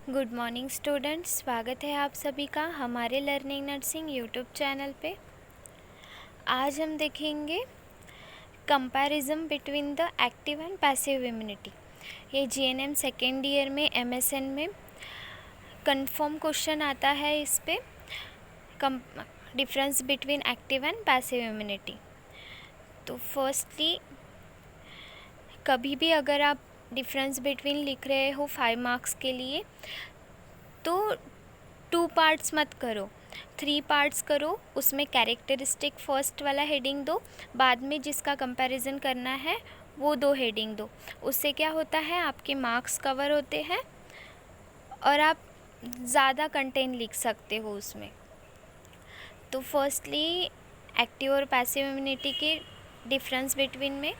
Good morning students, स्वागत है आप सभी का हमारे लर्निंग नर्सिंग यूट्यूब चैनल पे। आज हम देखेंगे comparison between the active and passive immunity. ये जीएनएम सेकेंड ईयर में एमएसएन में कंफर्म क्वेश्चन आता है। इस पे difference between active and passive immunity. तो फर्स्टली, कभी भी अगर आप डिफरेंस बिटवीन लिख रहे हो 5 मार्क्स के लिए तो 2 पार्ट्स मत करो, 3 पार्ट्स करो। उसमें कैरेक्टरिस्टिक फर्स्ट वाला हेडिंग दो, बाद में जिसका कंपैरिजन करना है वो 2 हेडिंग दो। उससे क्या होता है, आपके मार्क्स कवर होते हैं और आप ज़्यादा कंटेंट लिख सकते हो उसमें। तो फर्स्टली एक्टिव और पैसिव इम्यूनिटी के डिफरेंस बिटवीन में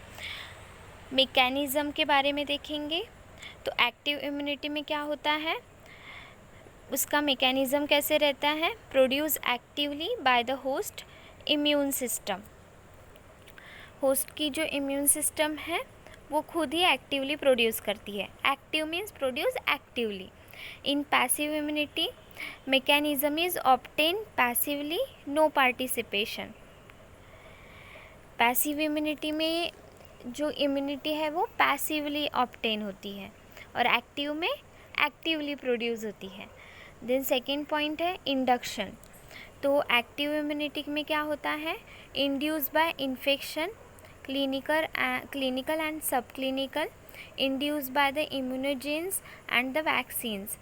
मैकेनिज़्म के बारे में देखेंगे। तो एक्टिव इम्यूनिटी में क्या होता है, उसका मैकेनिज़्म कैसे रहता है, produce actively by the host immune system. Host की जो इम्यून सिस्टम है वो खुद ही एक्टिवली प्रोड्यूस करती है। Active means produce actively. In passive immunity mechanism is obtain passively, no participation. Passive immunity में जो इम्यूनिटी है वो पैसिवली ऑब्टेन होती है और एक्टिव में एक्टिवली प्रोड्यूस होती है। देन सेकेंड पॉइंट है इंडक्शन। तो एक्टिव इम्यूनिटी में क्या होता है, induce by infection, clinical and sub clinical, induce by the immunogens and the vaccines.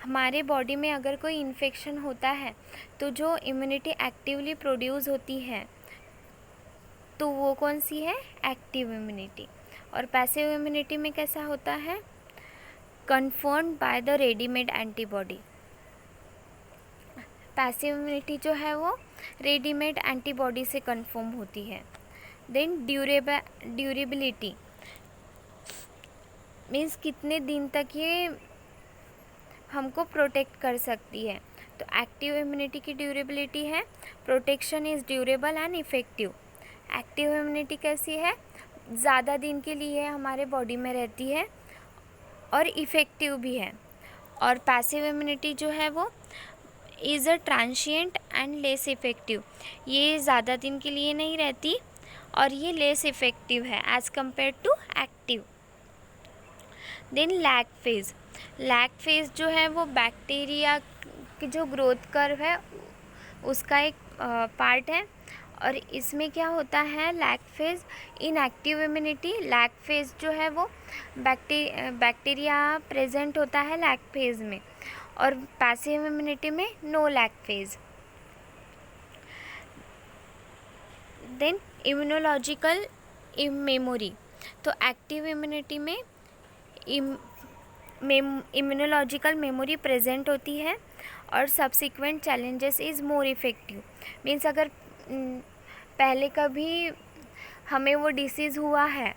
हमारे बॉडी में अगर कोई इन्फेक्शन होता है तो जो इम्यूनिटी एक्टिवली प्रोड्यूस होती है तो वो कौन सी है, एक्टिव इम्यूनिटी। और पैसिव इम्यूनिटी में कैसा होता है, confirmed by the readymade antibody. Passive immunity जो है वो रेडीमेड एंटीबॉडी से कन्फर्म होती है। देन ड्यूरेबिलिटी मीन्स कितने दिन तक ये हमको प्रोटेक्ट कर सकती है। तो एक्टिव इम्यूनिटी की ड्यूरेबिलिटी है, protection is durable and effective. Active immunity कैसी है, ज़्यादा दिन के लिए हमारे बॉडी में रहती है और इफ़ेक्टिव भी है। और पैसिव इम्यूनिटी जो है वो is a transient and less effective. ये ज़्यादा दिन के लिए नहीं रहती और ये लेस इफ़ेक्टिव है as compare to active. Then lag phase. Lag phase जो है वो बैक्टीरिया की जो ग्रोथ कर्व है उसका एक पार्ट है और इसमें क्या होता है, लैग फेज़ इन एक्टिव इम्यूनिटी। लैग फेज़ जो है वो बैक्टीरिया प्रेजेंट होता है लैग फेज़ में, और पैसिव इम्यूनिटी में no lag phase. Then immunological memory. तो एक्टिव इम्यूनिटी में इम्यूनोलॉजिकल मेमोरी प्रेजेंट होती है और subsequent challenges is more effective. Means अगर पहले कभी हमें वो डिसीज़ हुआ है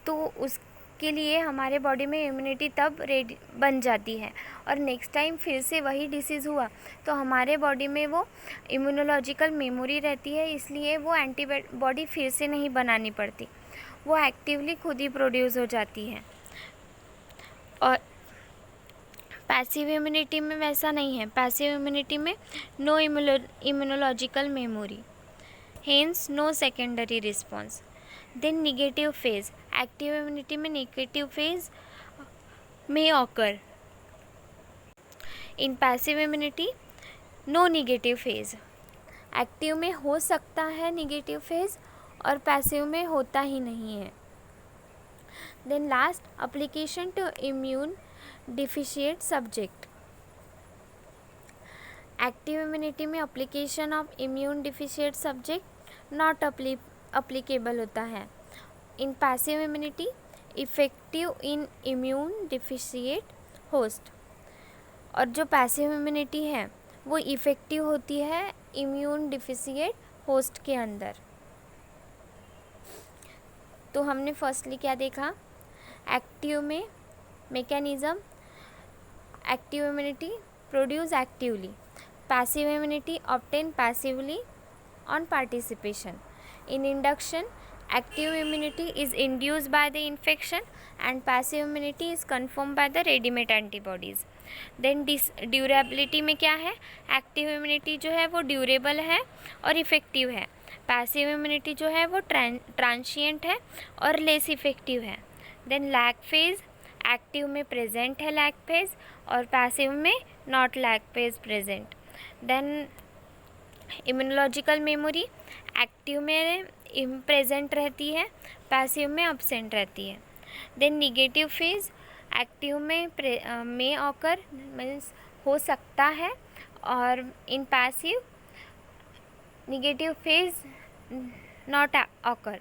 तो उसके लिए हमारे बॉडी में इम्यूनिटी तब रेडी बन जाती है, और नेक्स्ट टाइम फिर से वही डिसीज़ हुआ तो हमारे बॉडी में वो इम्यूनोलॉजिकल मेमोरी रहती है, इसलिए वो एंटीबॉडी फिर से नहीं बनानी पड़ती, वो एक्टिवली खुद ही प्रोड्यूस हो जाती है। और पैसिव इम्यूनिटी में वैसा नहीं है। पैसिव इम्यूनिटी में no immunological memory, hence no secondary response. Then negative phase. Active immunity में निगेटिव फेज में occur. In passive immunity no negative phase. Active में हो सकता है निगेटिव फेज और पैसिव में होता ही नहीं है। Then last, application to immune deficient subject. Active immunity में application of immune deficient subject not applicable होता है। In passive immunity effective in immune deficient host. और जो पैसिव इम्यूनिटी है वो इफेक्टिव होती है इम्यून डिफिशिएट होस्ट के अंदर। तो हमने फर्स्टली क्या देखा, एक्टिव में mechanism, active immunity produce actively, passive immunity obtained passively on participation. In induction, Active immunity is induced by the infection and passive immunity is confirmed by the ready-made antibodies. Then durability में क्या है, active immunity जो है वो durable है और effective है, passive immunity जो है वो ट्रांशिएंट है और लेस इफ़ेक्टिव है. देन लैग फेज, एक्टिव में प्रेजेंट है लैग फेज और पैसिव में not lag phase present. Then immunological memory, active में प्रेजेंट रहती है, पैसिव में अब्सेंट रहती है. देन निगेटिव फेज, एक्टिव में ऑकर मीन्स हो सकता है और in passive negative phase not occur.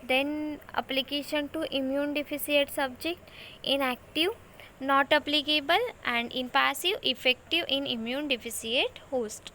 Then application to immune deficient subject, in active not applicable and in passive effective in immune deficient host.